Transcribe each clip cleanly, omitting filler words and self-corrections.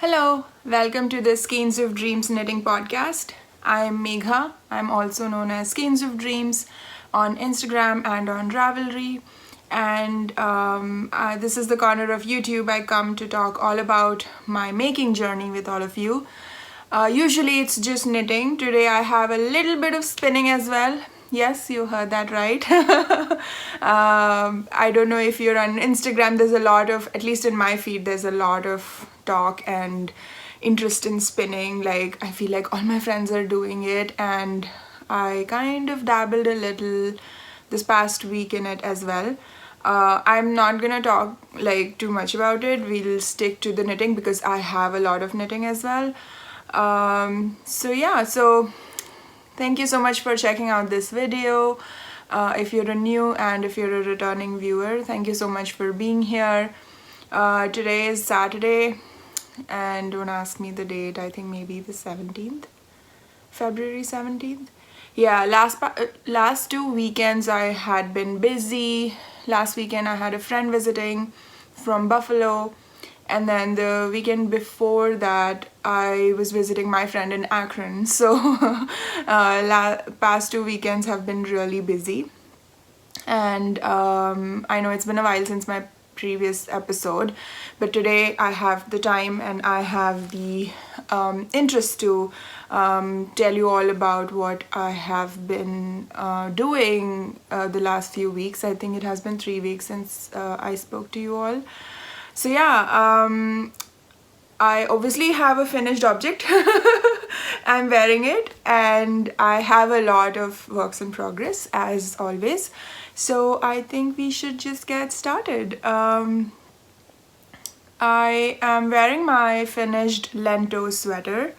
Hello, welcome to the Skeins of Dreams Knitting Podcast. I'm Megha. I'm also known as Skeins of Dreams on Instagram and on Ravelry. And this is the corner of YouTube I come to talk all about my making journey with all of you. Usually it's just knitting. Today I have a little bit of spinning as well. Yes, you heard that right. I don't know if you're on Instagram, there's a lot of, at least in my feed, there's a lot of talk and interest in spinning. Like, I feel like all my friends are doing it, and I kind of dabbled a little this past week in it as well. I'm not gonna talk like too much about it. We'll stick to the knitting because I have a lot of knitting as well. So thank you so much for checking out this video. If you're a new and if you're a returning viewer, thank you so much for being here. Today is Saturday, and don't ask me the date. I think maybe the 17th, February 17th. Yeah, last 2 weekends I had been busy. Last weekend I had a friend visiting from Buffalo, and then the weekend before that I was visiting my friend in Akron. So past 2 weekends have been really busy, and I know it's been a while since my previous episode, but today I have the time and I have the interest to tell you all about what I have been doing the last few weeks. I think it has been 3 weeks since I spoke to you all. So yeah, I obviously have a finished object. I'm wearing it, and I have a lot of works in progress as always. So I think we should just get started. I am wearing my finished Lento sweater.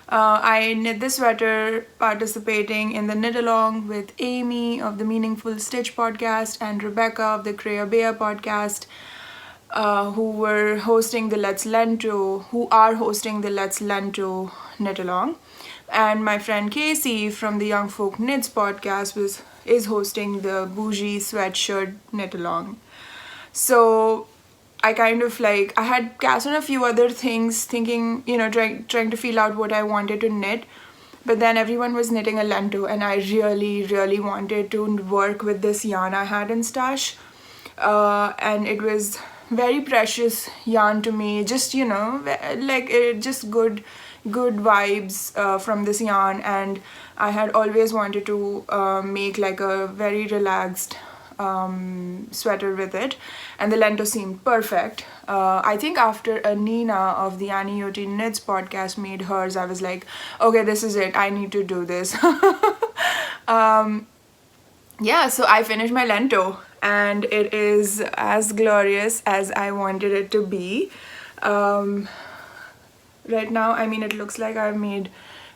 I knit the sweater participating in the knit along with Amy of the Meaningful Stitch podcast and Rebecca of the Creabea podcast, who are hosting the Let's Lento knit along, and my friend Casey from the Young Folk Knits podcast is hosting the Bougie Sweatshirt knit along. So I kind of like, I had cast on a few other things, thinking, trying to feel out what I wanted to knit, but then everyone was knitting a Lento, and I really wanted to work with this yarn I had in stash, and it was very precious yarn to me. Just just good vibes from this yarn, and I had always wanted to make like a very relaxed sweater with it, and the Lento seemed perfect. I think after Nina of the Annie Yoti Knits podcast made hers, I was like, okay, this is it, I need to do this. So I finished my Lento, and it is as glorious as I wanted it to be. Right now, I mean, it looks like I've made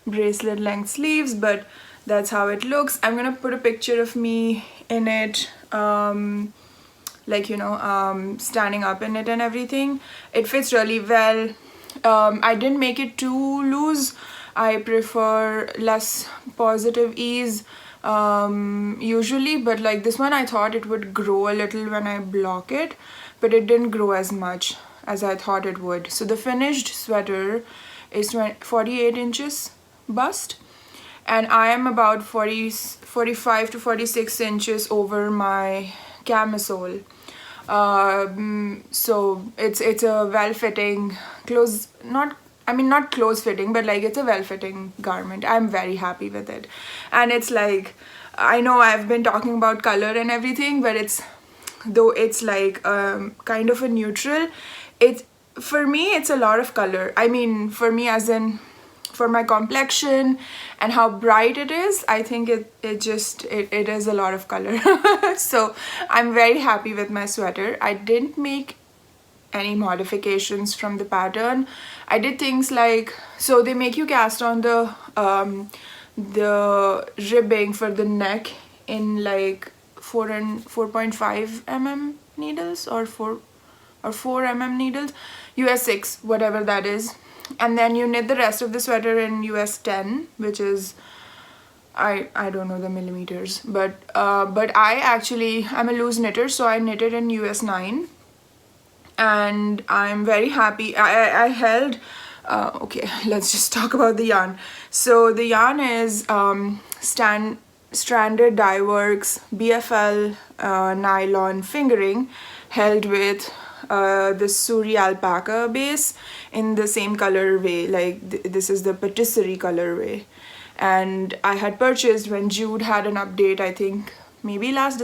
bracelet length sleeves, but that's how it looks. I'm gonna put a picture of me in it, standing up in it and everything. It fits really well. I didn't make it too loose. I prefer less positive ease usually, but like this one I thought it would grow a little when I block it, but it didn't grow as much as I thought it would. So the finished sweater is 48 inches bust, and I am about 45 to 46 inches over my camisole. So it's a well-fitting not close-fitting, but like it's a well-fitting garment. I'm very happy with it, and it's like, I know I've been talking about color and everything, but it's like kind of a neutral. For me, it's a lot of color. I mean, for me, as in for my complexion and how bright it is, I think it is a lot of color. So I'm very happy with my sweater. I didn't make any modifications from the pattern. I did things like, so they make you cast on the ribbing for the neck in like 4.5 mm needles or 4 mm needles, US 6, whatever that is, and then you knit the rest of the sweater in US 10, which is, I don't know the millimeters, but I'm a loose knitter, so I knit it in US 9, and I'm very happy. I held Okay, let's just talk about the yarn. So the yarn is stranded dyeworks BFL nylon fingering held with this Suri alpaca base in the same colorway, like this is the patisserie colorway. And I had purchased when Jude had an update, I think maybe last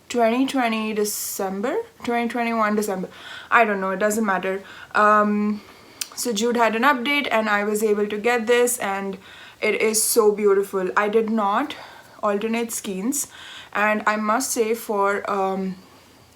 2020 December, 2021 December, I don't know, it doesn't matter. So Jude had an update and I was able to get this, and it is so beautiful. I did not alternate skeins, and I must say for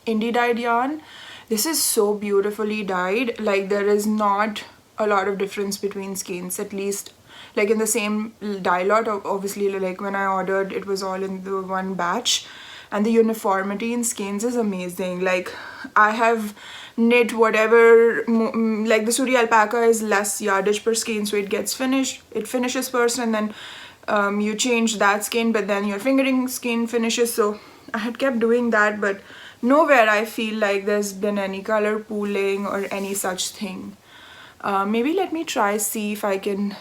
indie dyed yarn, this is so beautifully dyed. Like there is not a lot of difference between skeins, at least like in the same dye lot. Obviously, like when I ordered, it was all in the one batch, and the uniformity in skeins is amazing. Like I have knit whatever, like the Suri alpaca is less yardage per skein, so it gets finished, it finishes first, and then you change that skein, but then your fingering skein finishes. So I had kept doing that, but nowhere I feel like there's been any color pooling or any such thing. Maybe let me try, see if I can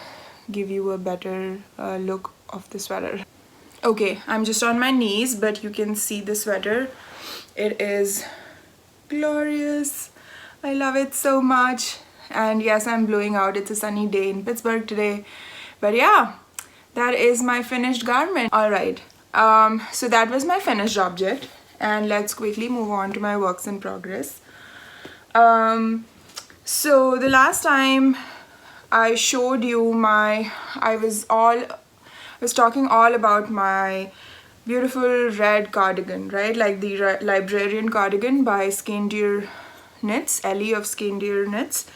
give you a better look of the sweater. Okay, I'm just on my knees, but you can see the sweater. It is glorious. I love it so much. And yes, I'm blowing out. It's a sunny day in Pittsburgh today. But yeah, that is my finished garment. All right, so that was my finished object. And let's quickly move on to my works in progress. So the last time I showed you I was talking all about my beautiful red cardigan, right? Like the Librarian Cardigan by Skein Knits, Ellie of Skein Knits.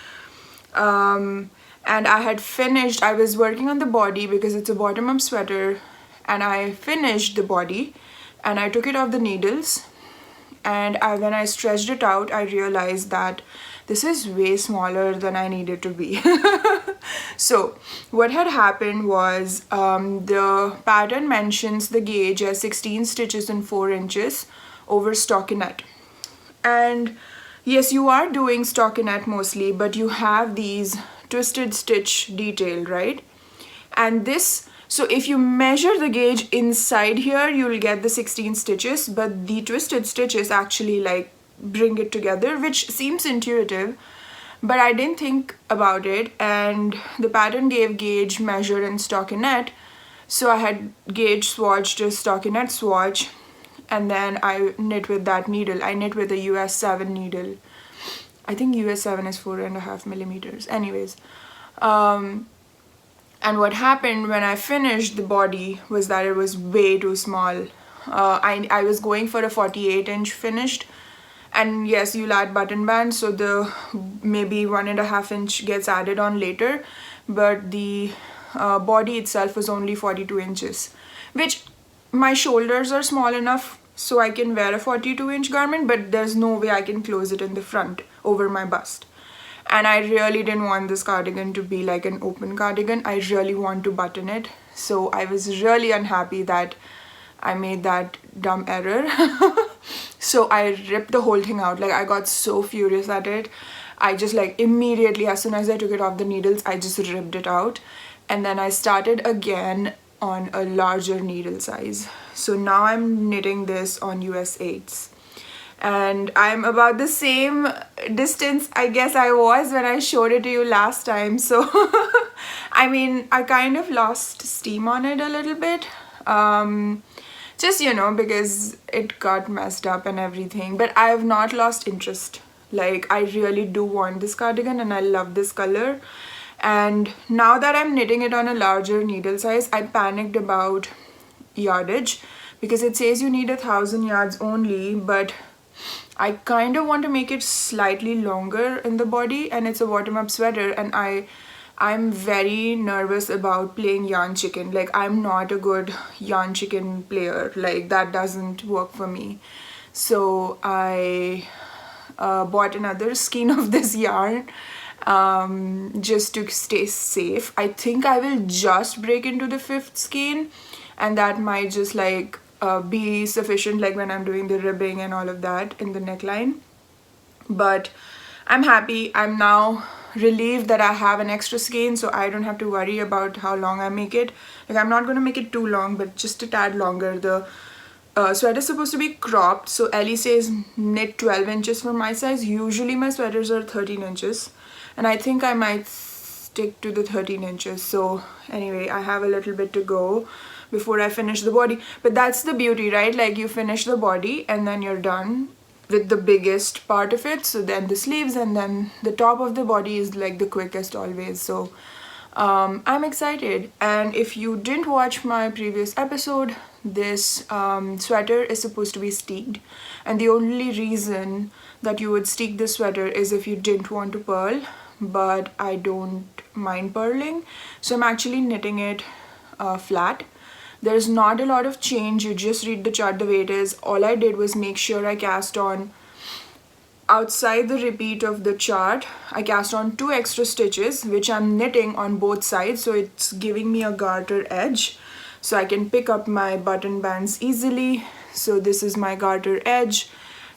And I had finished, I was working on the body because it's a bottom-up sweater, and I finished the body and I took it off the needles, and when I stretched it out, I realized that this is way smaller than I needed to be. So what had happened was the pattern mentions the gauge as 16 stitches and 4 inches over stockinette. And yes, you are doing stockinette mostly, but you have these twisted stitch detail, right? And this, so if you measure the gauge inside here, you'll get the 16 stitches, but the twisted stitches actually like bring it together, which seems intuitive, but I didn't think about it. And the pattern gave gauge, measure, and stockinette, so I had gauge swatched a stockinette swatch, and then I knit with that needle. I knit with a US 7 needle. I think US 7 is 4.5 millimeters. Anyways, and what happened when I finished the body was that it was way too small. I was going for a 48-inch finished, and yes, you'll add button bands, so the maybe 1.5 inch gets added on later, but the body itself was only 42 inches, which my shoulders are small enough so I can wear a 42-inch garment, but there's no way I can close it in the front over my bust. And I really didn't want this cardigan to be like an open cardigan. I really want to button it. So I was really unhappy that I made that dumb error. So I ripped the whole thing out. Like I got so furious at it. I just like immediately, as soon as I took it off the needles, I just ripped it out. And then I started again on a larger needle size. So now I'm knitting this on US 8s. And I'm about the same distance I guess I was when I showed it to you last time. So I mean, I kind of lost steam on it a little bit, just, you know, because it got messed up and everything, but I have not lost interest. Like I really do want this cardigan and I love this color. And now that I'm knitting it on a larger needle size, I panicked about yardage because it says you need 1,000 yards only, but I kind of want to make it slightly longer in the body, and it's a bottom-up sweater, and I'm very nervous about playing yarn chicken. Like I'm not a good yarn chicken player. Like that doesn't work for me. So I bought another skein of this yarn just to stay safe. I think I will just break into the 5th skein, and that might just like be sufficient, like when I'm doing the ribbing and all of that in the neckline. But I'm happy. I'm now relieved that I have an extra skein, so I don't have to worry about how long I make it. Like, I'm not going to make it too long, but just a tad longer. The sweater is supposed to be cropped, so Ellie says knit 12 inches for my size. Usually my sweaters are 13 inches, and I think I might stick to the 13 inches. So anyway, I have a little bit to go before I finish the body. But that's the beauty, right? Like, you finish the body and then you're done with the biggest part of it. So then the sleeves, and then the top of the body is like the quickest always. So I'm excited. And if you didn't watch my previous episode, this sweater is supposed to be steeked, and the only reason that you would steek this sweater is if you didn't want to purl, but I don't mind purling, so I'm actually knitting it flat. There's not a lot of change. You just read the chart the way it is. All I did was make sure I cast on outside the repeat of the chart. I cast on 2 extra stitches, which I'm knitting on both sides, so it's giving me a garter edge, so I can pick up my button bands easily. So this is my garter edge,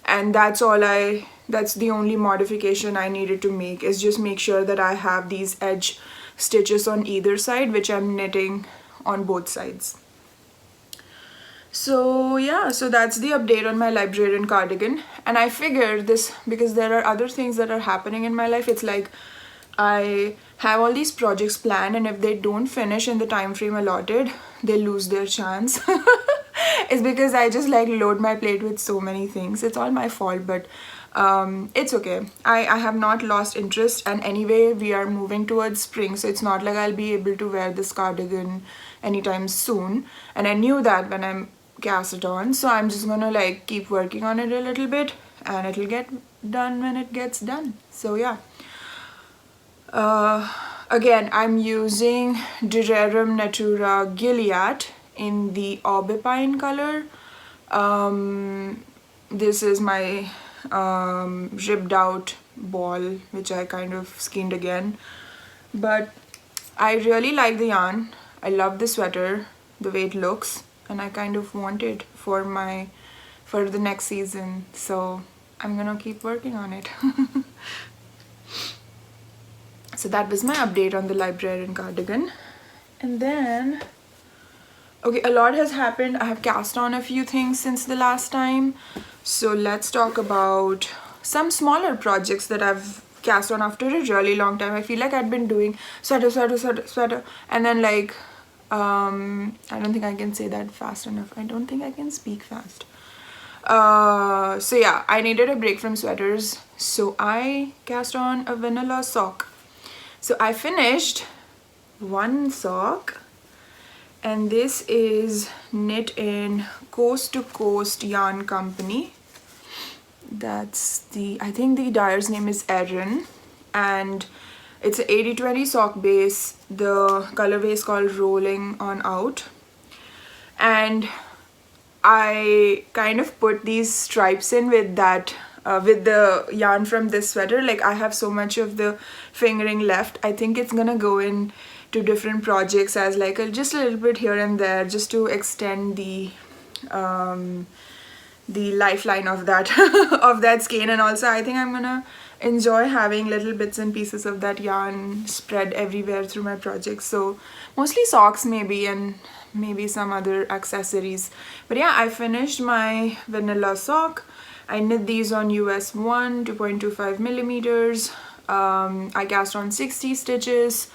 and that's the only modification I needed to make, is just make sure that I have these edge stitches on either side, which I'm knitting on both sides. So yeah, so that's the update on my Librarian cardigan. And I figured this, because there are other things that are happening in my life. It's like I have all these projects planned, and if they don't finish in the time frame allotted, they lose their chance. It's because I just like load my plate with so many things. It's all my fault, but it's okay. I have not lost interest, and anyway we are moving towards spring, so it's not like I'll be able to wear this cardigan anytime soon, and I knew that when I'm cast it on, so I'm just gonna like keep working on it a little bit, and it'll get done when it gets done. So yeah, again I'm using Durerum Natura Gilead in the aubepine color. This is my ribbed out ball, which I kind of skinned again, but I really like the yarn. I love the sweater, the way it looks, and I kind of want it for the next season, so I'm gonna keep working on it. So that was my update on the Librarian cardigan. And then, okay, a lot has happened. I have cast on a few things since the last time, so let's talk about some smaller projects that I've cast on after a really long time. I feel like I'd been doing sweater, and then like I don't think I can say that fast enough. I don't think I can speak fast. So yeah, I needed a break from sweaters, so I cast on a vanilla sock. So I finished one sock, and this is knit in Coast to Coast Yarn Company. That's I think the dyer's name is Erin, and it's an 80-20 sock base. The colorway is called Rolling On Out, and I kind of put these stripes in with that with the yarn from this sweater. Like, I have so much of the fingering left. I think it's gonna go in to different projects as like just a little bit here and there, just to extend the lifeline of that of that skein. And also I think I'm gonna enjoy having little bits and pieces of that yarn spread everywhere through my projects. So mostly socks maybe, and maybe some other accessories. But yeah, I finished my vanilla sock. I knit these on US 1 2.25 millimeters. I cast on 60 stitches,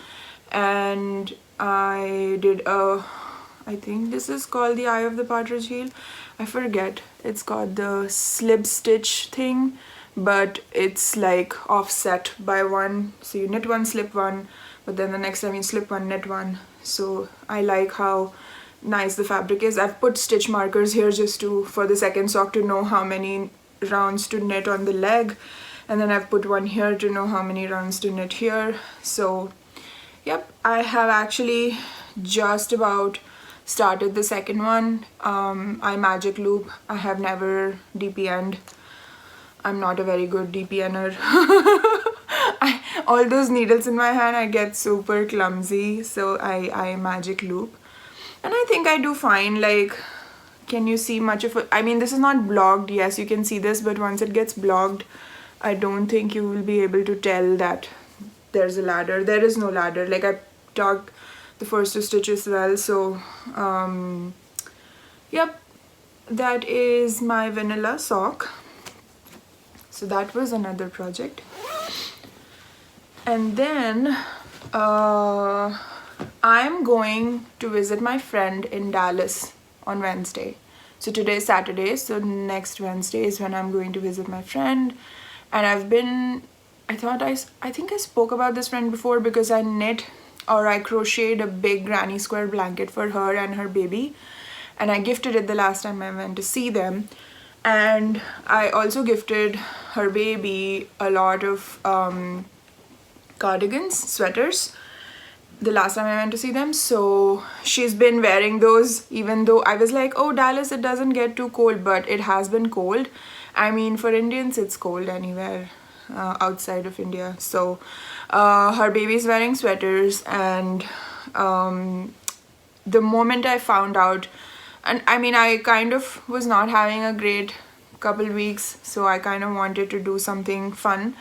and I did I think this is called the Eye of the Partridge Heel. I forget. It's called the slip stitch thing, but it's like offset by one. So you knit one, slip one, but then the next time you slip one, knit one. So I like how nice the fabric is. I've put stitch markers here just for the second sock to know how many rounds to knit on the leg, and then I've put one here to know how many rounds to knit here. So yep, I have actually just about started the second one. I magic loop. I have never DPN'd. I'm not a very good DPNer. All those needles in my hand, I get super clumsy, so I magic loop, and I think I do fine. Like, can you see much of it? I mean, this is not blogged. Yes, you can see this, but once it gets blogged, I don't think you will be able to tell that there's a ladder. There is no ladder. Like I tucked the first 2 stitches well. So yep, that is my vanilla sock. So that was another project. And then I'm going to visit my friend in Dallas on Wednesday. So today is Saturday, so next Wednesday is when I'm going to visit my friend. And I think I spoke about this friend before because I crocheted a big granny square blanket for her and her baby. And I gifted it the last time I went to see them. And I also gifted her baby a lot of cardigans, sweaters, the last time I went to see them. So she's been wearing those, even though I was like, oh, Dallas, it doesn't get too cold, but it has been cold. I mean, for Indians, it's cold anywhere outside of India. So her baby's wearing sweaters, and the moment I found out, and I mean, I kind of was not having a great couple weeks, so I kind of wanted to do something fun.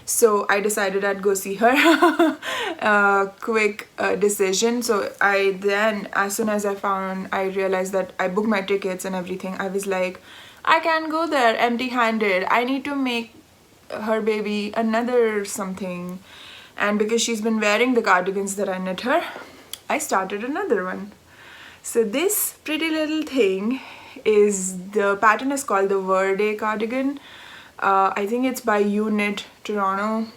So I decided I'd go see her. Quick decision. So as soon as I realized that I booked my tickets and everything, I was like, I can't go there empty-handed. I need to make her baby another something. And because she's been wearing the cardigans that I knit her, I started another one. So this pretty little thing the pattern is called the Verde cardigan. I think it's by Knit Toronto.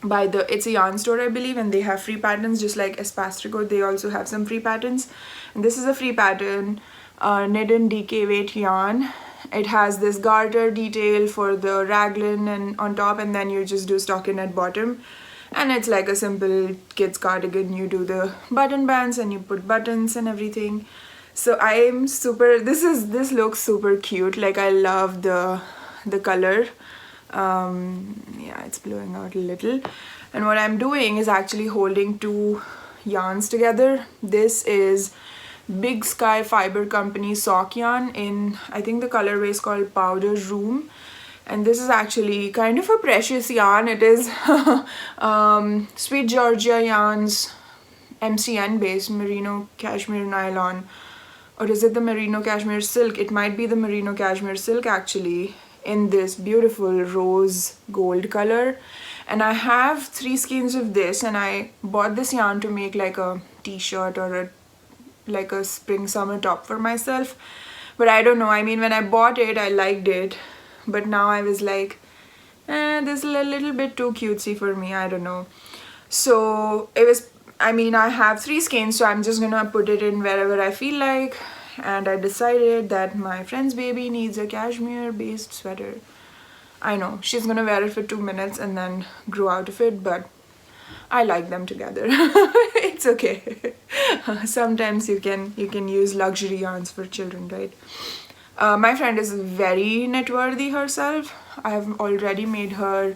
It's a yarn store, I believe, and they have free patterns just like Espastrico. They also have some free patterns, and this is a free pattern, knit in DK weight yarn. It has this garter detail for the raglan and on top, and then you just do stocking at bottom. And it's like a simple kids cardigan. You do the button bands and you put buttons and everything. So I'm super, this looks super cute. Like I love the color. Yeah, it's blowing out a little. And what I'm doing is actually holding 2 yarns together. This is Big Sky Fiber Company sock yarn in, I think the colorway is called Powder Room. And this is actually kind of a precious yarn. It is Sweet Georgia Yarns MCN based merino cashmere nylon. Or is it the merino cashmere silk? It might be the merino cashmere silk actually, in this beautiful rose gold color. And I have 3 skeins of this, and I bought this yarn to make like a t-shirt or like a spring summer top for myself. But I don't know, I mean, when I bought it, I liked it. But now I was like, this is a little bit too cutesy for me, I don't know. So I have 3 skeins, so I'm just gonna put it in wherever I feel like. And I decided that my friend's baby needs a cashmere based sweater. I know, she's gonna wear it for 2 minutes and then grow out of it, but I like them together. It's okay. Sometimes you can use luxury yarns for children, right? My friend is very knitworthy herself. I have already made her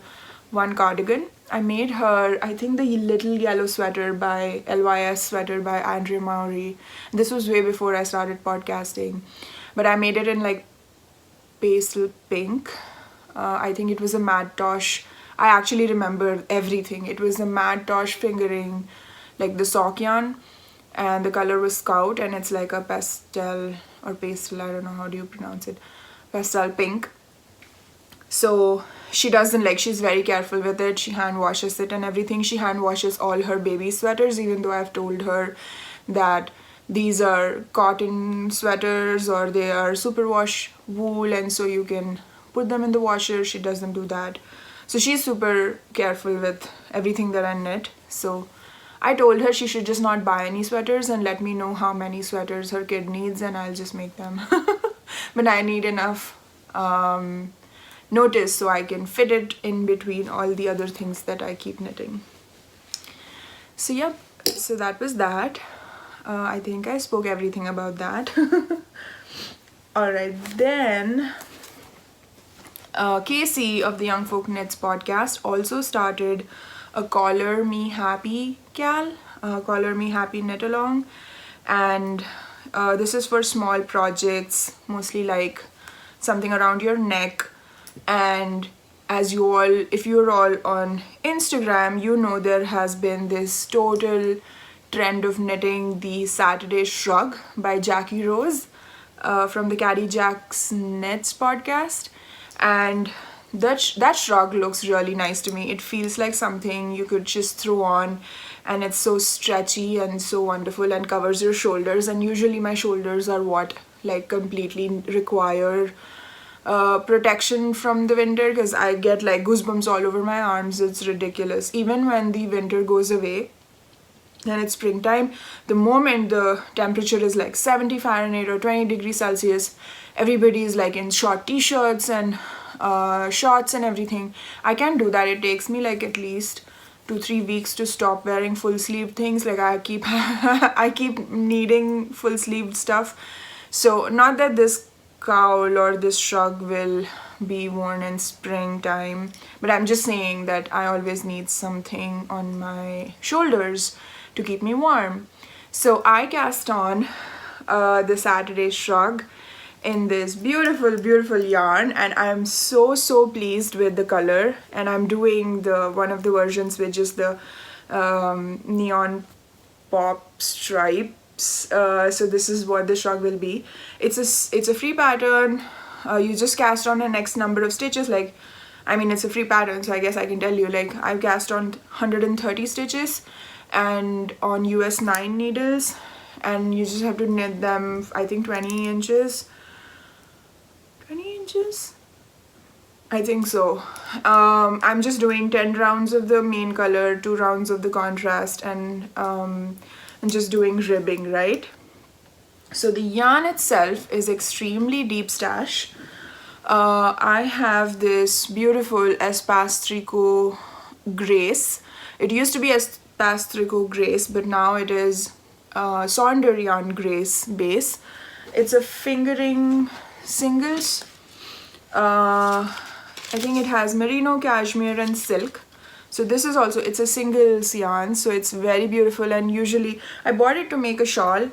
1 cardigan. I made her, I think, the little yellow sweater by LYS sweater by Andrea Maury. This was way before I started podcasting. But I made it in like pastel pink. I think it was a matte tosh. I actually remember everything. It was a matte tosh fingering, like the sock yarn. And the color was Scout, and it's like a pastel or pastel, I don't know how do you pronounce it, pastel pink. So she doesn't, like, she's very careful with it. She hand washes it and everything. She hand washes all her baby sweaters, even though I've told her that these are cotton sweaters or they are superwash wool, and so you can put them in the washer. She doesn't do that. So she's super careful with everything that I knit. So I told her she should just not buy any sweaters and let me know how many sweaters her kid needs, and I'll just make them. But I need enough notice so I can fit it in between all the other things that I keep knitting. So yep, so that was that. I think I spoke everything about that. Alright, then Casey of the Young Folk Knits podcast also started a Collar Me Happy Collar Me Happy knit along, and this is for small projects, mostly like something around your neck. And as you all, if you're all on Instagram, you know there has been this total trend of knitting the Saturday Shrug by Jackie Rose from the Caddy Jack's Knits podcast. And that shrug looks really nice to me. It feels like something you could just throw on, and it's so stretchy and so wonderful and covers your shoulders. And usually my shoulders are what like completely require protection from the winter, because I get like goosebumps all over my arms. It's ridiculous. Even when the winter goes away and it's springtime, the moment the temperature is like 70 Fahrenheit or 20 degrees Celsius, everybody is like in short t-shirts and shorts and everything. I can't do that. It takes me like at least 2-3 weeks to stop wearing full sleeve things. Like I keep I keep needing full sleeved stuff. So not that this cowl or this shrug will be worn in springtime, but I'm just saying that I always need something on my shoulders to keep me warm. So I cast on the Saturday Shrug in this beautiful yarn, and I'm so pleased with the color. And I'm doing the one of the versions which is the neon pop stripes. So this is what the shrug will be. It's a free pattern. You just cast on an X number of stitches. Like, I mean, it's a free pattern, so I guess I can tell you, like, I've cast on 130 stitches and on US 9 needles, and you just have to knit them, I think 20 inches, I think so. I'm just doing 10 rounds of the main color, 2 rounds of the contrast, and I'm just doing ribbing, right? So the yarn itself is extremely deep stash. I have this beautiful Espace Tricot Grace. It used to be Espace Tricot Grace, but now it is Sonder Yarn Grace base. It's a fingering singles. I think it has merino, cashmere and silk. So this is also, it's a singles yarn, so it's very beautiful. And usually I bought it to make a shawl,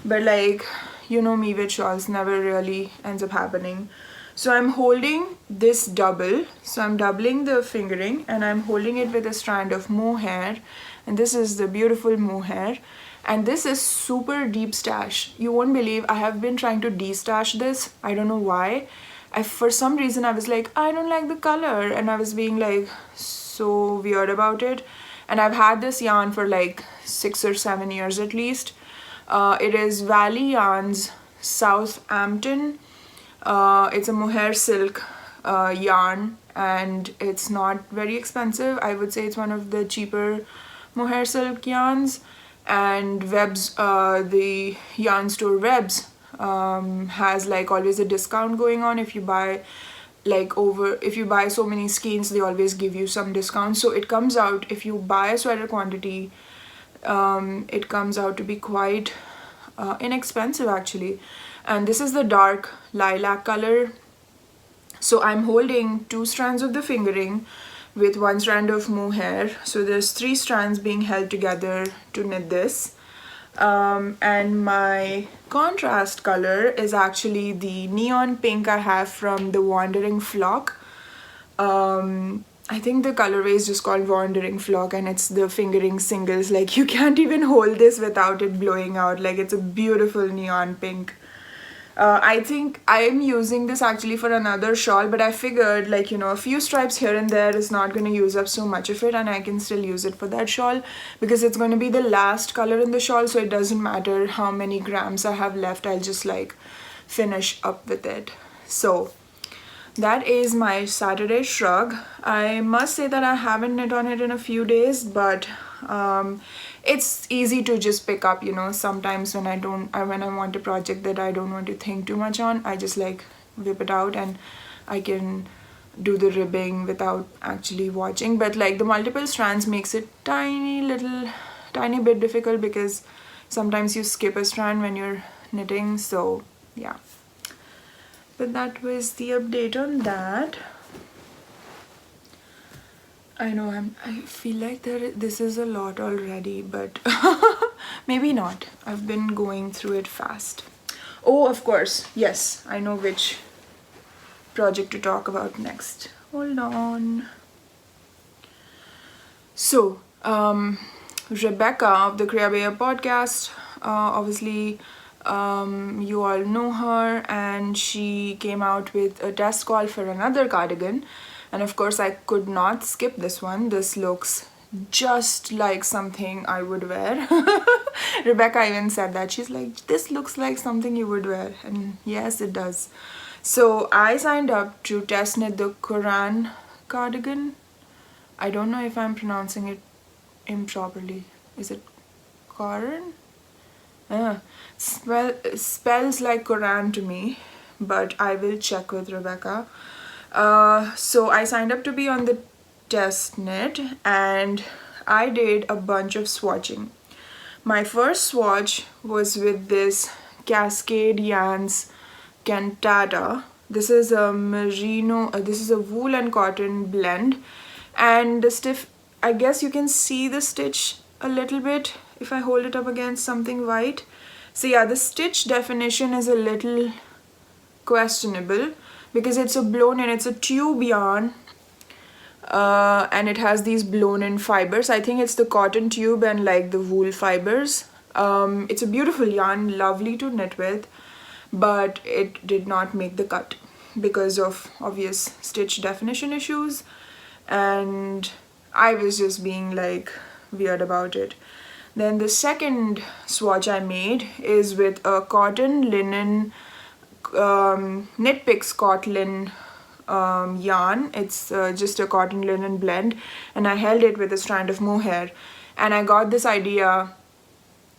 but like, you know me with shawls, never really ends up happening. So I'm holding this double, so I'm doubling the fingering and I'm holding it with a strand of mohair, and this is the beautiful mohair. And this is super deep stash. You won't believe I have been trying to de-stash this. I don't know why. For some reason I was like, I don't like the color, and I was being like so weird about it. And I've had this yarn for like 6 or 7 years at least. It is Valley Yarns Southampton. It's a mohair silk yarn, and it's not very expensive. I would say it's one of the cheaper mohair silk yarns. And Webs, the yarn store Webs, has like always a discount going on. If you buy if you buy so many skeins, they always give you some discount. So it comes out, if you buy a sweater quantity, it comes out to be quite inexpensive actually. And this is the dark lilac color. So I'm holding 2 strands of the fingering with 1 strand of mohair. So there's 3 strands being held together to knit this. And my contrast color is actually the neon pink I have from the Wandering Flock. I think the colorway is just called Wandering Flock, and it's the fingering singles. Like, you can't even hold this without it blowing out. Like, it's a beautiful neon pink. I think I'm using this actually for another shawl, but I figured, like, you know, a few stripes here and there is not going to use up so much of it, and I can still use it for that shawl because it's going to be the last color in the shawl, so it doesn't matter how many grams I have left. I'll just like finish up with it. So that is my Saturday Shrug. I must say that I haven't knit on it in a few days, but it's easy to just pick up, you know. Sometimes when I want a project that I don't want to think too much on, I just like whip it out and I can do the ribbing without actually watching. But like the multiple strands makes it tiny bit difficult because sometimes you skip a strand when you're knitting. So yeah, but that was the update on that. I know I feel like this is a lot already, but maybe not. I've been going through it fast. Oh, of course, yes, I know which project to talk about next. Hold on. So, Rebecca of the Creabear podcast, obviously you all know her, and she came out with a test call for another cardigan, and of course I could not skip this one. This looks just like something I would wear. Rebecca even said that. She's like, this looks like something you would wear, and yes, it does. So I signed up to test knit the Quran cardigan. I don't know if I'm pronouncing it improperly. Is it Quran? Spells like Quran to me, but I will check with Rebecca. So I signed up to be on the test knit, and I did a bunch of swatching. My first swatch was with this Cascade Yarns Cantata. This is a merino, this is a wool and cotton blend, and the stiff, I guess you can see the stitch a little bit if I hold it up against something white. So yeah, the stitch definition is a little questionable because it's a blown in, it's a tube yarn, and it has these blown in fibers. I think it's the cotton tube and like the wool fibers. It's a beautiful yarn, lovely to knit with, but it did not make the cut because of obvious stitch definition issues, and I was just being like weird about it. Then the second swatch I made is with a cotton linen Knit Picks cotton yarn. It's just a cotton linen blend, and I held it with a strand of mohair, and I got this idea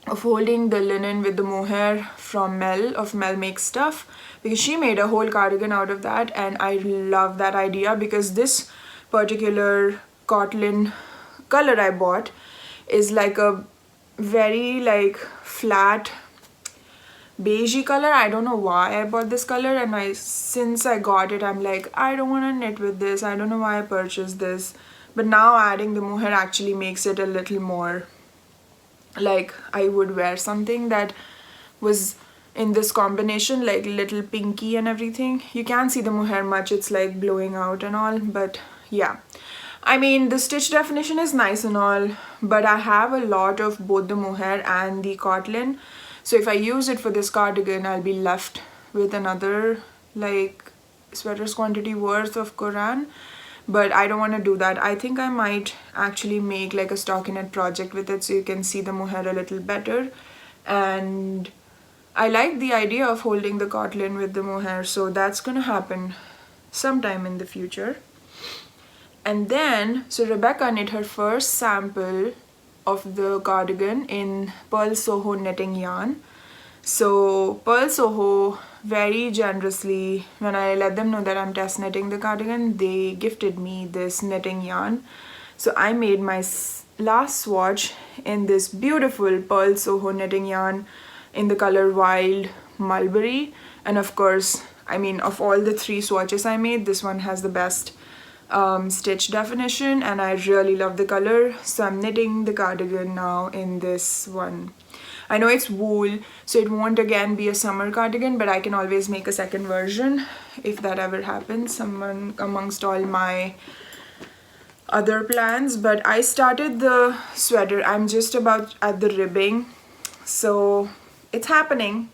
of holding the linen with the mohair from Mel of Mel Makes Stuff, because she made a whole cardigan out of that, and I love that idea because this particular cotton color I bought is like a very like flat beigey color. I don't know why I bought this color, and since I got it I'm like, I don't want to knit with this. I don't know why I purchased this, but now adding the mohair actually makes it a little more like I would wear something that was in this combination, like little pinky and everything. You can't see the mohair much, it's like blowing out and all, but yeah. I mean, the stitch definition is nice and all, but I have a lot of both the mohair and the cotton. So if I use it for this cardigan, I'll be left with another like sweater's quantity worth of Quran, but I don't want to do that. I think I might actually make like a stockinette project with it so you can see the mohair a little better. And I like the idea of holding the cotton with the mohair, so that's gonna happen sometime in the future. And then, so Rebecca knit her first sample of the cardigan in Pearl Soho knitting yarn. So Pearl Soho very generously, when I let them know that I'm test knitting the cardigan, they gifted me this knitting yarn. So I made my last swatch in this beautiful Pearl Soho knitting yarn in the color Wild Mulberry. And of course, I mean, of all the 3 swatches I made, this one has the best stitch definition, and I really love the color. So I'm knitting the cardigan now in this one. I know it's wool, so it won't again be a summer cardigan, but I can always make a second version if that ever happens amongst all my other plans. But I started the sweater, I'm just about at the ribbing, so it's happening.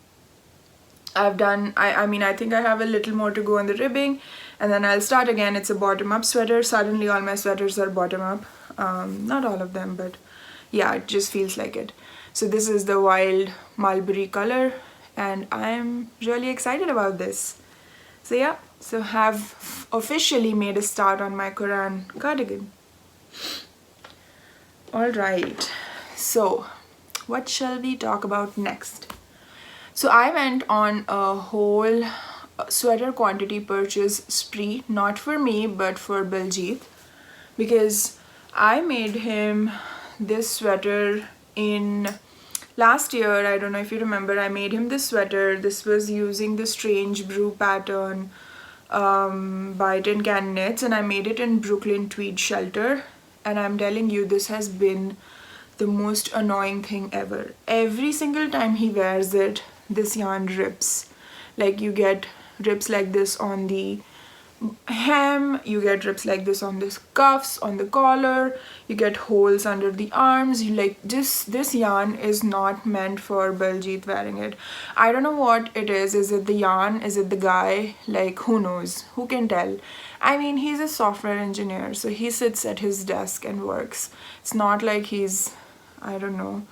I've done, I mean, I think I have a little more to go on the ribbing, and then I'll start again. It's a bottom-up sweater. Suddenly all my sweaters are bottom-up. Not all of them, but yeah, it just feels like it. So this is the Wild Mulberry color, and I'm really excited about this. So yeah, so have officially made a start on my Quran cardigan. Alright, so what shall we talk about next? So I went on a whole sweater quantity purchase spree, not for me but for Baljeet, because I made him this sweater in last year. I don't know if you remember, I made him this sweater. This was using the Strange Brew pattern by Tin Can Knits, and I made it in Brooklyn Tweed Shelter, and I'm telling you, this has been the most annoying thing ever. Every single time he wears it, this yarn rips. Like you get rips like this on the hem, you get rips like this on this cuffs, on the collar, you get holes under the arms. You like this yarn is not meant for Baljeet wearing it. I don't know what it is it the yarn, is it the guy, like who knows, who can tell. I mean, he's a software engineer, so he sits at his desk and works. It's not like he's, I don't know,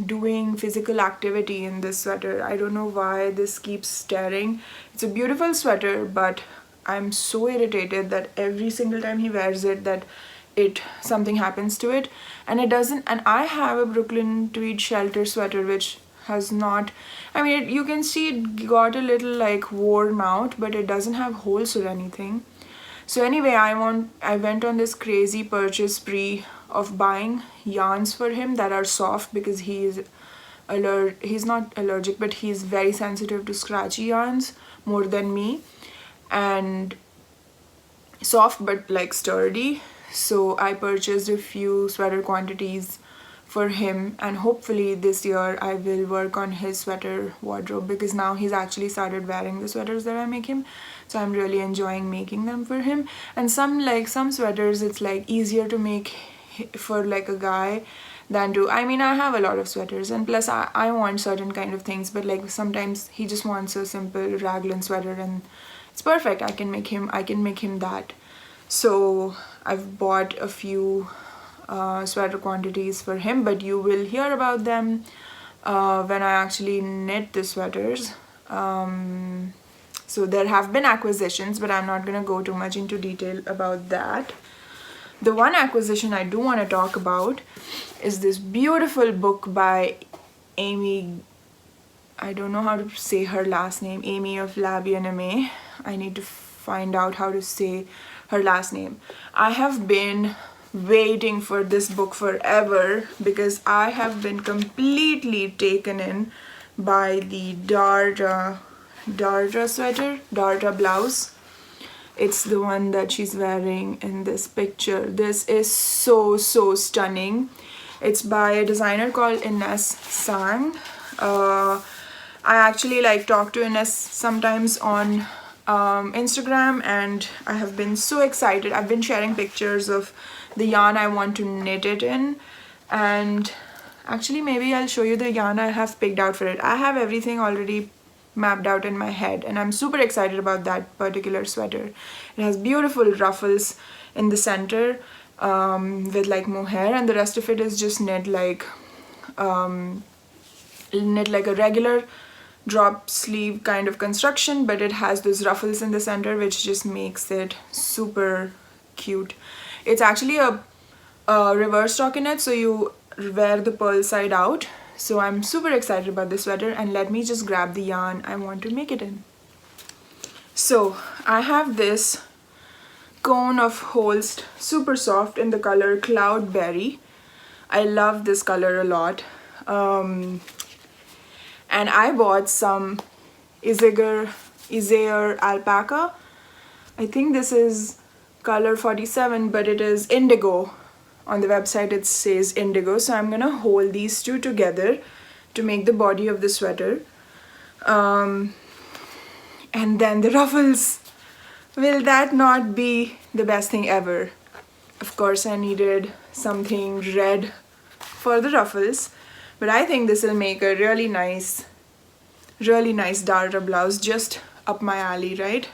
doing physical activity in this sweater. I don't know why this keeps staring. It's a beautiful sweater, but I'm so irritated that every single time he wears it that something happens to it, and it doesn't. And I have a Brooklyn tweed shelter sweater which has not, I mean, you can see it got a little like worn out, but it doesn't have holes or anything. So anyway, I went on this crazy purchase spree of buying yarns for him that are soft, because he's not allergic, but he's very sensitive to scratchy yarns more than me, and soft but like sturdy. So I purchased a few sweater quantities for him, and hopefully this year I will work on his sweater wardrobe, because now he's actually started wearing the sweaters that I make him, so I'm really enjoying making them for him. And some sweaters it's like easier to make for like a guy than to, I mean, I have a lot of sweaters, and plus I want certain kind of things, but like sometimes he just wants a simple raglan sweater and it's perfect. I can make him that. So I've bought a few sweater quantities for him, but you will hear about them when I actually knit the sweaters. So there have been acquisitions, but I'm not gonna go too much into detail about that. The one acquisition I do want to talk about is this beautiful book by Amy, I don't know how to say her last name, Amy of Labianame. I need to find out how to say her last name. I have been waiting for this book forever because I have been completely taken in by the Darda sweater, Darda blouse. It's the one that she's wearing in this picture. This is so stunning. It's by a designer called Ines Sang. I actually like talk to Ines sometimes on Instagram, and I have been so excited. I've been sharing pictures of the yarn I want to knit it in, and actually maybe I'll show you the yarn I have picked out for it. I have everything already mapped out in my head, and I'm super excited about that particular sweater. It has beautiful ruffles in the center with like mohair, and the rest of it is just knit like a regular drop sleeve kind of construction, but it has those ruffles in the center which just makes it super cute. It's actually a reverse stockinette, so you wear the pearl side out. So I'm super excited about this sweater, and let me just grab the yarn I want to make it in. So I have this cone of Holst, super soft, in the color Cloudberry. I love this color a lot. And I bought some Isair alpaca. I think this is color 47, but it is indigo. On the website it says indigo, so I'm gonna hold these two together to make the body of the sweater. And then the ruffles. Will that not be the best thing ever? Of course I needed something red for the ruffles, but I think this will make a really nice Darda blouse, just up my alley, right?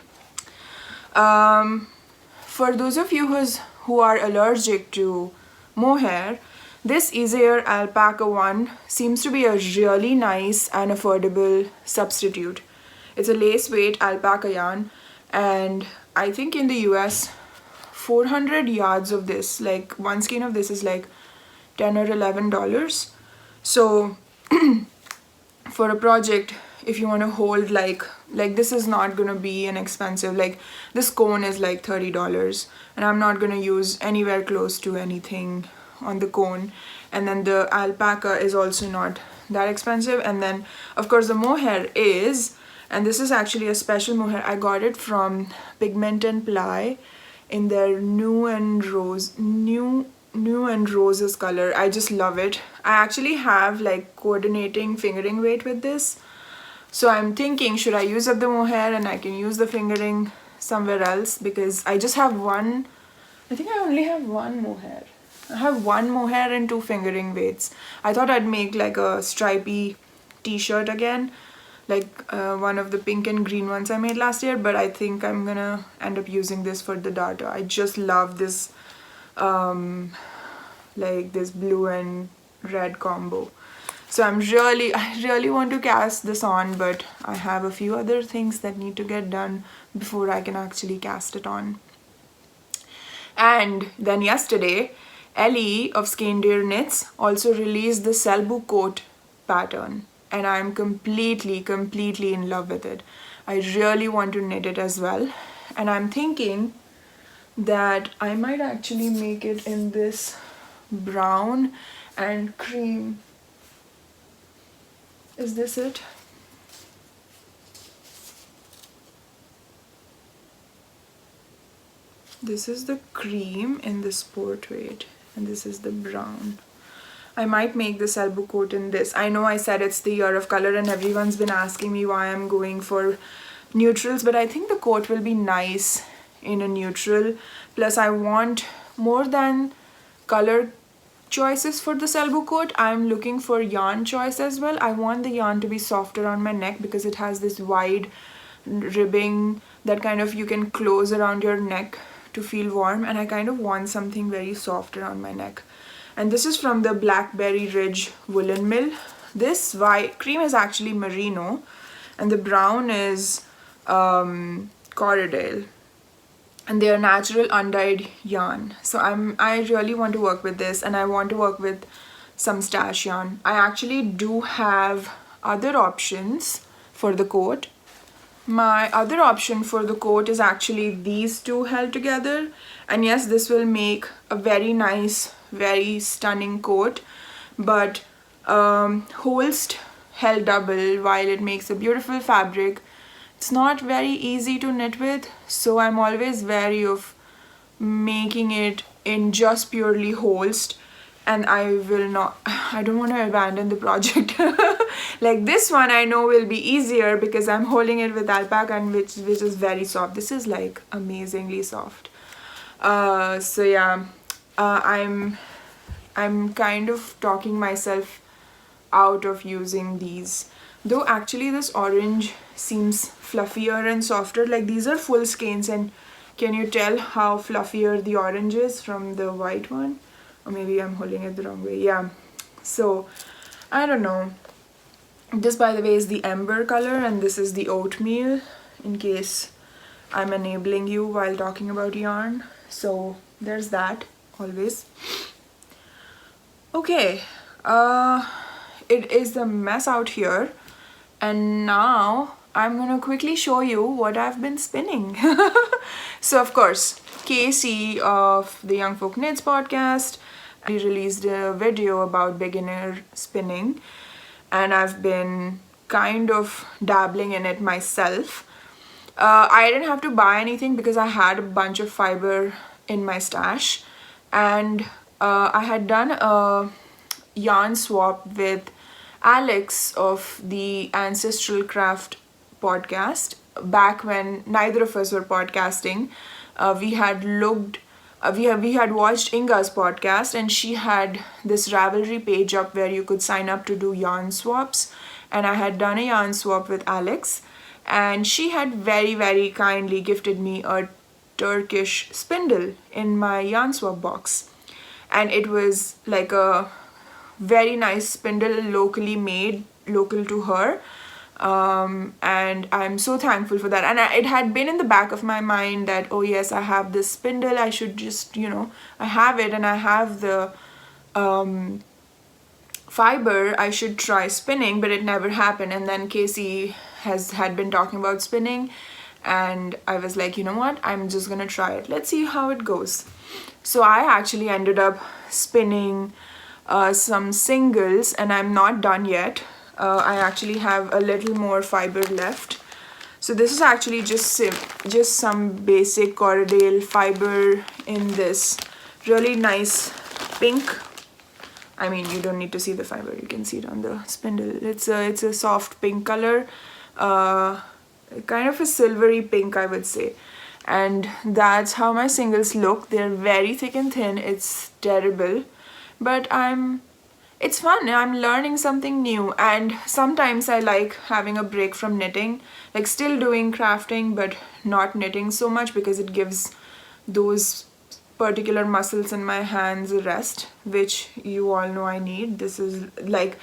For those of you who are allergic to mohair, this Isair alpaca one seems to be a really nice and affordable substitute. It's a lace weight alpaca yarn, and I think in the US 400 yards of this, like one skein of this, is like $10 or $11. So for a project, if you want to hold like this is not gonna be an expensive, like this cone is like $30, and I'm not gonna use anywhere close to anything on the cone. And then the alpaca is also not that expensive, and then of course the mohair is, and this is actually a special mohair. I got it from Pigment and Ply in their new and roses color. I just love it. I actually have like coordinating fingering weight with this. So I'm thinking, should I use up the mohair and I can use the fingering somewhere else, because I just have one, I think I only have one mohair. I have one mohair and 2 fingering weights. I thought I'd make like a stripy t-shirt again, like one of the pink and green ones I made last year, but I think I'm gonna end up using this for the data. I just love this like this blue and red combo. So I really want to cast this on, but I have a few other things that need to get done before I can actually cast it on. And then yesterday, Ellie of Skein-Deer Knits also released the Selbu coat pattern, and I'm completely in love with it. I really want to knit it as well, and I'm thinking that I might actually make it in this brown and cream. Is this it? This is the cream in this portrait, and this is the brown. I might make the Selbu coat in this. I know I said it's the year of color and everyone's been asking me why I'm going for neutrals, but I think the coat will be nice in a neutral. Plus I want more than color choices for the Selbu coat. I'm looking for yarn choice as well. I want the yarn to be softer on my neck because it has this wide ribbing that kind of you can close around your neck to feel warm, and I kind of want something very soft around my neck. And this is from the Blackberry Ridge Woolen Mill. This white cream is actually merino and the brown is Corriedale, and they are natural undyed yarn. So I really want to work with this, and I want to work with some stash yarn. I actually do have other options for the coat. My other option for the coat is actually these two held together, and yes, this will make a very nice, very stunning coat, but Holst held double, while it makes a beautiful fabric, it's not very easy to knit with, so I'm always wary of making it in just purely Holst, and I don't want to abandon the project. Like this one I know will be easier because I'm holding it with alpaca, and which is very soft. This is like amazingly soft. So yeah, I'm kind of talking myself out of using these, though actually this orange seems fluffier and softer. Like these are full skeins, and can you tell how fluffier the orange is from the white one? Or maybe I'm holding it the wrong way. Yeah, so I don't know. This, by the way, is the Ember color, and this is the Oatmeal, in case I'm enabling you while talking about yarn. So there's that, always. Okay, it is a mess out here, and now I'm gonna quickly show you what I've been spinning. So of course, Casey of the Young Folk Knits podcast, we released a video about beginner spinning, and I've been kind of dabbling in it myself. I didn't have to buy anything because I had a bunch of fiber in my stash, and I had done a yarn swap with Alex of the Ancestral Craft podcast back when neither of us were podcasting. We had watched Inga's podcast, and she had this Ravelry page up where you could sign up to do yarn swaps, and I had done a yarn swap with Alex, and she had very kindly gifted me a Turkish spindle in my yarn swap box, and it was like a very nice spindle, locally made, local to her. And I'm so thankful for that, and it had been in the back of my mind that, oh yes, I have this spindle, I should just, I have it and I have the fiber, I should try spinning, but it never happened. And then Casey had been talking about spinning, and I was like, you know what, I'm just gonna try it, let's see how it goes. So I actually ended up spinning some singles, and I'm not done yet. I actually have a little more fiber left. So this is actually just some basic Corriedale fiber in this really nice pink. I mean, you don't need to see the fiber, you can see it on the spindle. It's a soft pink color, kind of a silvery pink, I would say. And that's how my singles look. They're very thick and thin. It's terrible, but it's fun. I'm learning something new, and sometimes I like having a break from knitting, like still doing crafting but not knitting so much, because it gives those particular muscles in my hands a rest, which you all know I need. This is like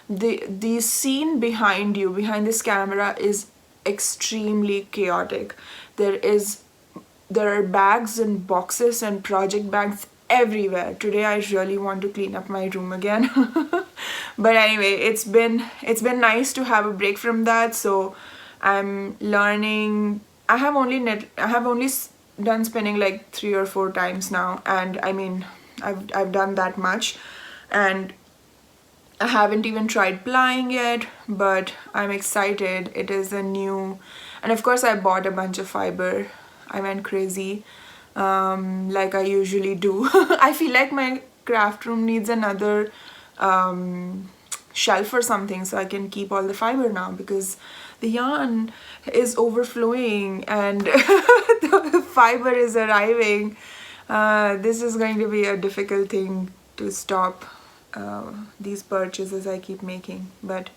the scene behind you, behind this camera, is extremely chaotic. There are bags and boxes and project bags everywhere. Today I really want to clean up my room again. But anyway, it's been nice to have a break from that. So I'm learning. I have only done spinning like 3 or 4 times now, and I mean, I've done that much, and I haven't even tried plying yet, but I'm excited. It is a new, and of course I bought a bunch of fiber. I went crazy, like I usually do. I feel like my craft room needs another shelf or something, so I can keep all the fiber now, because the yarn is overflowing and the fiber is arriving. This is going to be a difficult thing to stop these purchases I keep making. But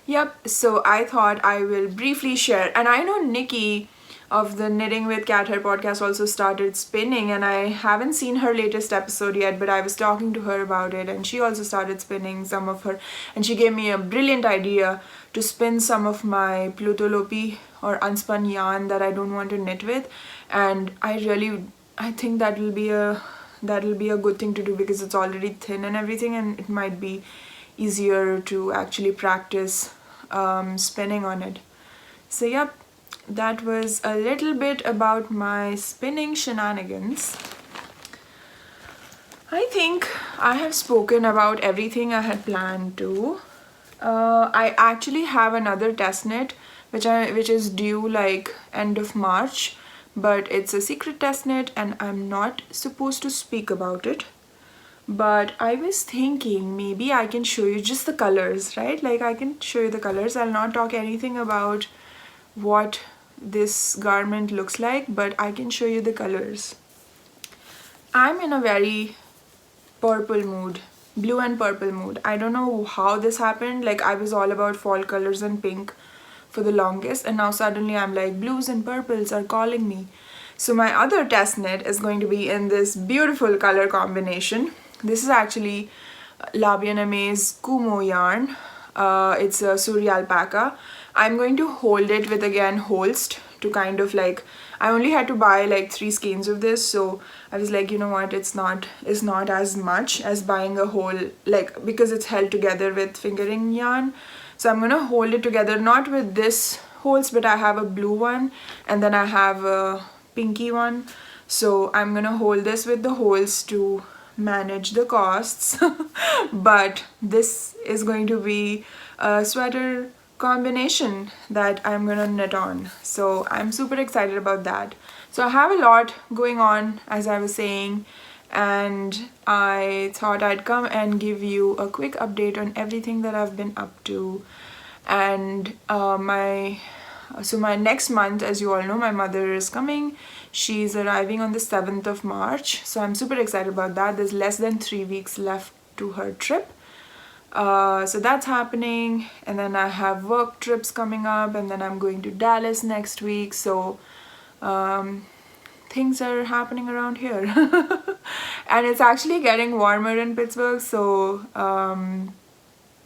yep, so I thought I will briefly share. And I know Nikki of the Knitting with Cat Hair podcast also started spinning, and I haven't seen her latest episode yet, but I was talking to her about it, and she also started spinning some of her, and she gave me a brilliant idea to spin some of my plutolopi or unspun yarn that I don't want to knit with. And I think that will be a good thing to do, because it's already thin and everything, and it might be easier to actually practice spinning on it. So yep, that was a little bit about my spinning shenanigans. I think I have spoken about everything I had planned to. I actually have another test knit which is due like end of March, but it's a secret test knit and I'm not supposed to speak about it. But I was thinking maybe I can show you just the colors, right? Like I can show you the colors. I'll not talk anything about what this garment looks like, but I can show you the colors. I'm in a very purple mood, blue and purple mood. I don't know how this happened. Like I was all about fall colors and pink for the longest, and now suddenly I'm like blues and purples are calling me. So my other test knit is going to be in this beautiful color combination. This is actually Labian Kumo yarn. It's a Suri alpaca. I'm going to hold it with again Holst to kind of like, I only had to buy like 3 skeins of this, so I was like, you know what, it's not as much as buying a whole, like, because it's held together with fingering yarn. So I'm gonna hold it together, not with this Holst, but I have a blue one and then I have a pinky one. So I'm gonna hold this with the Holst to manage the costs. But this is going to be a sweater combination that I'm gonna knit on, so I'm super excited about that. So I have a lot going on, as I was saying, and I thought I'd come and give you a quick update on everything that I've been up to. And my next month, as you all know, my mother is coming. She's arriving on the 7th of March, so I'm super excited about that. There's less than 3 weeks left to her trip. So that's happening, and then I have work trips coming up, and then I'm going to Dallas next week. So things are happening around here. And it's actually getting warmer in Pittsburgh, so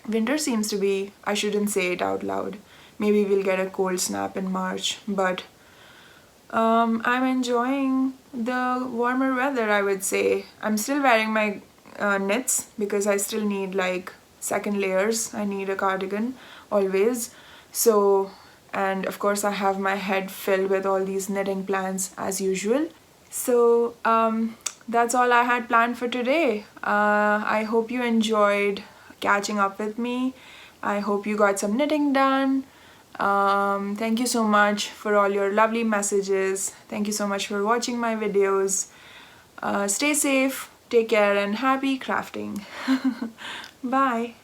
winter seems to be, I shouldn't say it out loud, maybe we'll get a cold snap in March, but I'm enjoying the warmer weather, I would say. I'm still wearing my knits because I still need like second layers. I need a cardigan always. So, and of course I have my head filled with all these knitting plans as usual. So that's all I had planned for today. I hope you enjoyed catching up with me. I hope you got some knitting done. Thank you so much for all your lovely messages. Thank you so much for watching my videos. Stay safe, take care, and happy crafting. Bye.